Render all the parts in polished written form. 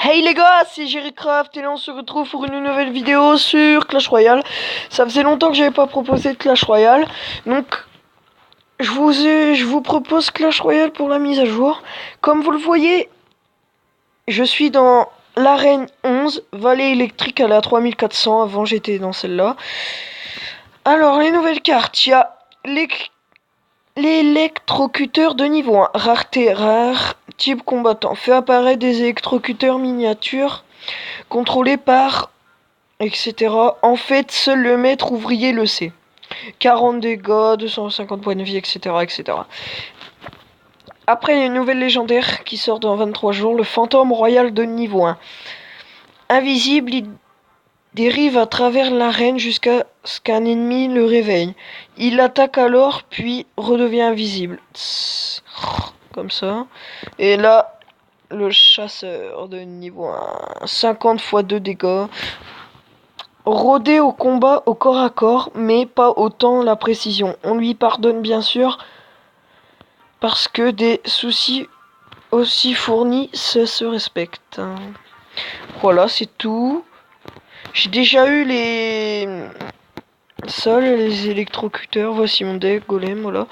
Hey les gars, c'est JerryCraft et là on se retrouve pour une nouvelle vidéo sur Clash Royale. Ça faisait longtemps que j'avais pas proposé de Clash Royale, donc je vous propose Clash Royale pour la mise à jour. Comme vous le voyez, je suis dans l'arène 11, vallée électrique, elle est à 3400, avant j'étais dans celle-là. Alors les nouvelles cartes, il y a l'électrocuteur de niveau 1, rareté rare, type combattant, fait apparaître des électrocuteurs miniatures contrôlés par etc. En fait, seul le maître ouvrier le sait. 40 dégâts, 250 points de vie, etc. etc. Après, il y a une nouvelle légendaire qui sort dans 23 jours, le fantôme royal de niveau 1. Invisible, il dérive à travers l'arène jusqu'à ce qu'un ennemi le réveille. Il attaque alors, puis redevient invisible. Comme ça. Et là, le chasseur de niveau 1. 50 x 2 dégâts. Rôder au combat au corps à corps, mais pas autant la précision. On lui pardonne bien sûr, parce que des soucis aussi fournis, ça se respecte. Voilà, c'est tout. J'ai déjà eu les sols, les électrocuteurs. Voici mon deck, golem, voilà.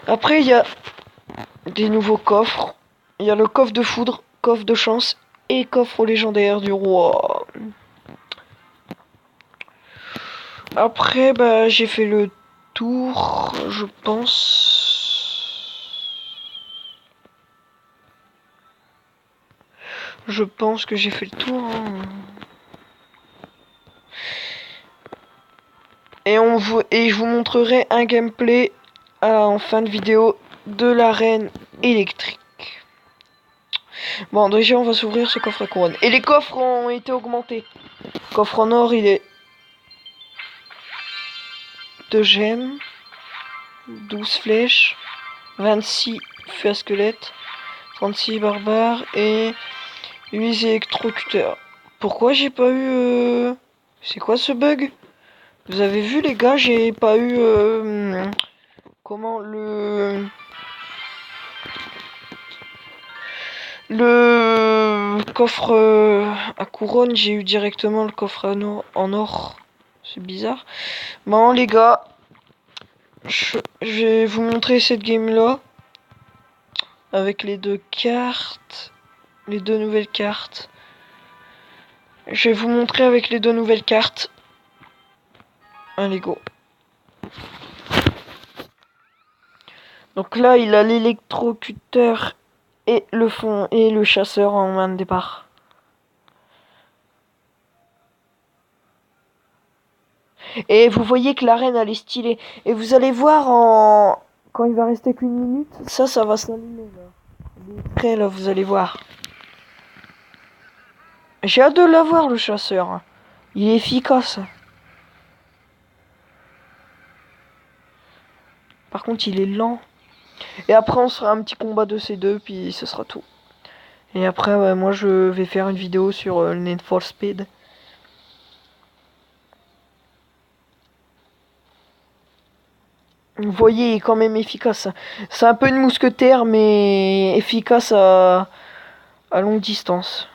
Après, il y a des nouveaux coffres. Il y a le coffre de foudre, coffre de chance et coffre légendaire du roi. Après, bah, j'ai fait le tour, je pense. Je pense que j'ai fait le tour. Hein. Et je vous montrerai un gameplay en fin de vidéo de l'arène électrique. Bon, déjà, on va s'ouvrir ce coffre à couronne. Et les coffres ont été augmentés. Le coffre en or, il est 2 gemmes, 12 flèches, 26 feux à squelette, 36 barbares et 8 électrocuteurs. Pourquoi j'ai pas eu... C'est quoi ce bug? Vous avez vu les gars, j'ai pas eu... Comment le coffre à couronne, j'ai eu directement le coffre en or. C'est bizarre. Bon les gars, je vais vous montrer cette game là. Avec les deux cartes. Les deux nouvelles cartes. Je vais vous montrer avec les deux nouvelles cartes. Allez go. Donc là il a l'électrocuteur et le fond et le chasseur en main de départ. Et vous voyez que l'arène elle est stylée. Et vous allez voir quand il va rester qu'une minute, ça va s'allumer là. Après là vous allez voir. J'ai hâte de l'avoir le chasseur. Il est efficace. Par contre il est lent. Et après on sera un petit combat de ces deux puis ce sera tout. Et après ouais, moi je vais faire une vidéo sur le Need for Speed. Vous voyez, il est quand même efficace. C'est un peu une mousquetaire, mais efficace à longue distance.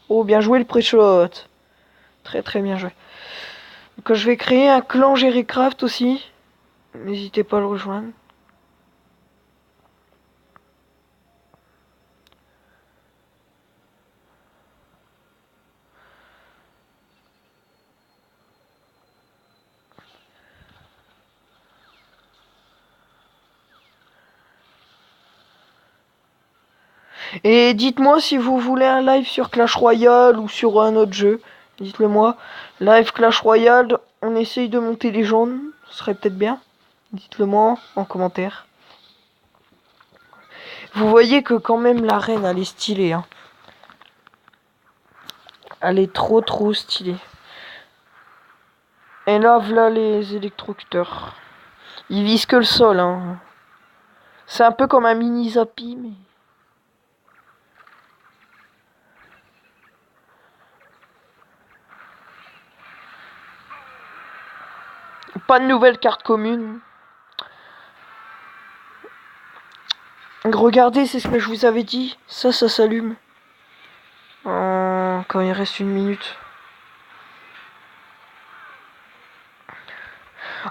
Oh, bien joué le pré-shot. Très très bien joué. Donc, je vais créer un clan JerryCraft aussi. N'hésitez pas à le rejoindre. Et dites-moi si vous voulez un live sur Clash Royale ou sur un autre jeu. Dites-le moi. Live Clash Royale, on essaye de monter les jaunes. Ce serait peut-être bien. Dites-le moi en commentaire. Vous voyez que quand même l'arène elle est stylée. Hein. Elle est trop stylée. Et là, voilà les électrocuteurs. Ils visent que le sol. Hein. C'est un peu comme un mini Zappy, mais... Pas de nouvelle carte commune. Regardez, c'est ce que je vous avais dit. Ça s'allume. Quand il reste 1 minute.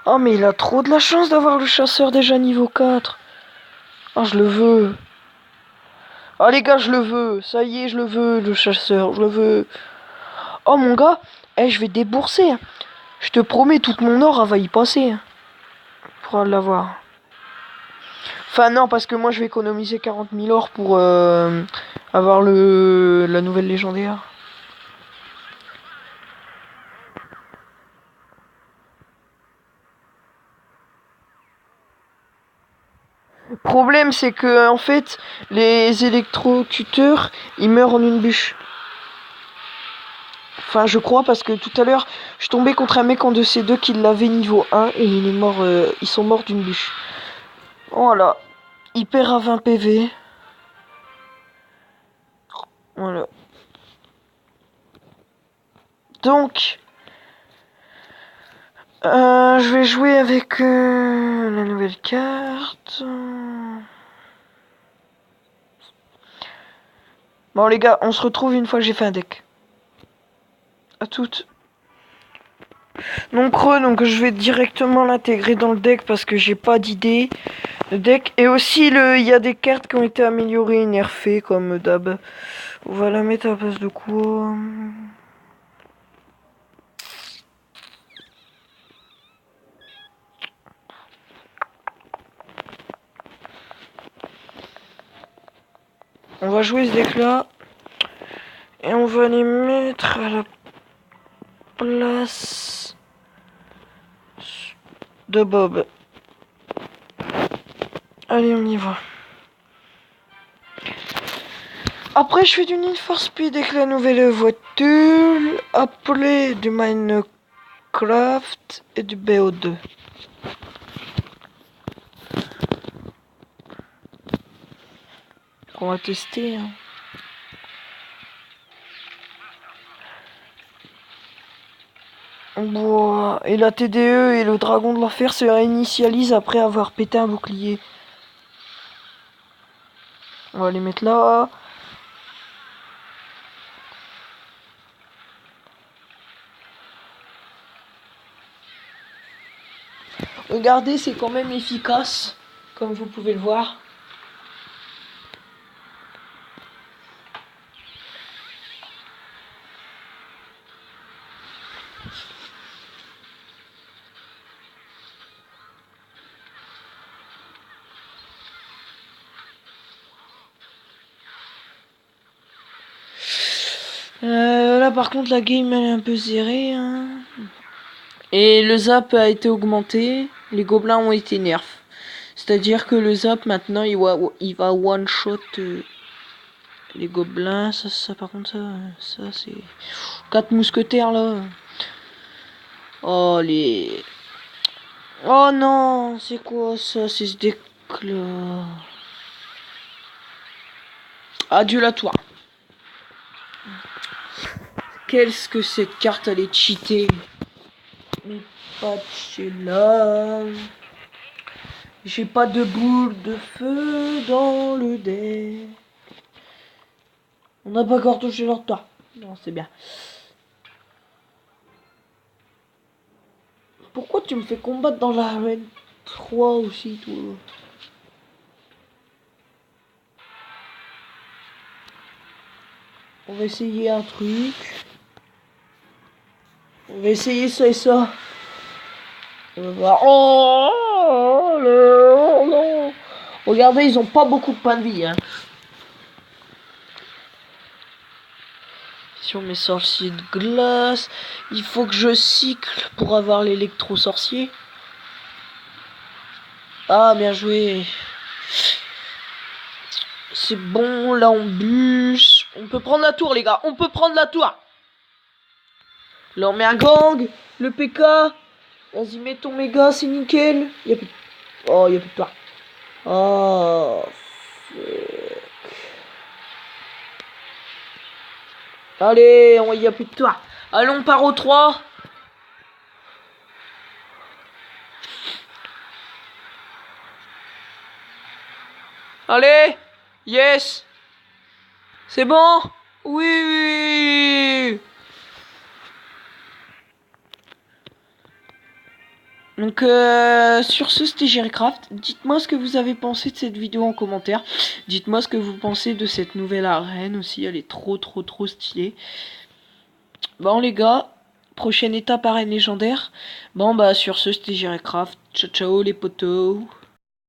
Oh, mais il a trop de la chance d'avoir le chasseur déjà niveau 4. Ah, je le veux. Ah, les gars, je le veux. Ça y est, je le veux, le chasseur. Je le veux. Oh, mon gars. Je vais débourser. Je te promets, toute mon or, elle va y passer. Pour l'avoir. Enfin, non, parce que moi, je vais économiser 40 000 or pour avoir la nouvelle légendaire. Le problème, c'est que, en fait, les électrocuteurs, ils meurent en une bûche. Enfin, je crois, parce que tout à l'heure, je tombais contre un mec en 2C2 qui l'avait niveau 1 et il est mort, ils sont morts d'une bûche. Voilà. Il perd à 20 PV. Voilà. Donc, je vais jouer avec la nouvelle carte. Bon, les gars, on se retrouve une fois que j'ai fait un deck. À toutes. Donc je vais directement l'intégrer dans le deck parce que j'ai pas d'idée. Le deck. Et aussi, il y a des cartes qui ont été améliorées et nerfées comme d'hab. On va la mettre à la place de quoi? On va jouer ce deck là. Et on va les mettre à la place de Bob. Allez, on y va. Après, je fais du Need for Speed avec la nouvelle voiture. Après, du Minecraft et du BO2. On va tester. Hein. Wow. Et la TDE et le dragon de l'enfer se réinitialisent après avoir pété un bouclier. On va les mettre là. Regardez, c'est quand même efficace, comme vous pouvez le voir. Là par contre la game elle est un peu serrée. Hein. Et le zap a été augmenté. Les gobelins ont été nerfs. C'est-à-dire que le zap maintenant il va one shot les gobelins. Ça par contre ça c'est 4 mousquetaires là. Oh les. Oh non, c'est quoi ça? C'est ce deck là. Adieu la toile. Qu'est-ce que cette carte elle est cheatée. Mais pas de chez là. J'ai pas de boule de feu dans le deck. On n'a pas encore touché leur toit. Non, c'est bien. Pourquoi tu me fais combattre dans l'arène 3 aussi, toi? On va essayer un truc. On va essayer ça et ça. On va voir. Oh non. Regardez, ils ont pas beaucoup de points de vie. Hein. Sur mes sorciers de glace, il faut que je cycle pour avoir l'électro-sorcier. Ah, bien joué. C'est bon, là on bûche. On peut prendre la tour, les gars. On peut prendre la tour. Là on met un gang. Le PK. Vas-y, mets ton méga, c'est nickel. Y'a plus de... Oh, y'a plus de toit. Oh. Fuck. Allez, y a plus de toit. Allons, on part au 3. Allez. Yes. C'est bon. Oui, oui, oui. Donc sur ce, c'était Jerrycraft. Dites-moi ce que vous avez pensé de cette vidéo en commentaire. Dites-moi ce que vous pensez de cette nouvelle arène aussi. Elle est trop stylée. Bon les gars, prochaine étape arène légendaire. Bon bah sur ce, c'était Jerrycraft. Ciao ciao les potos.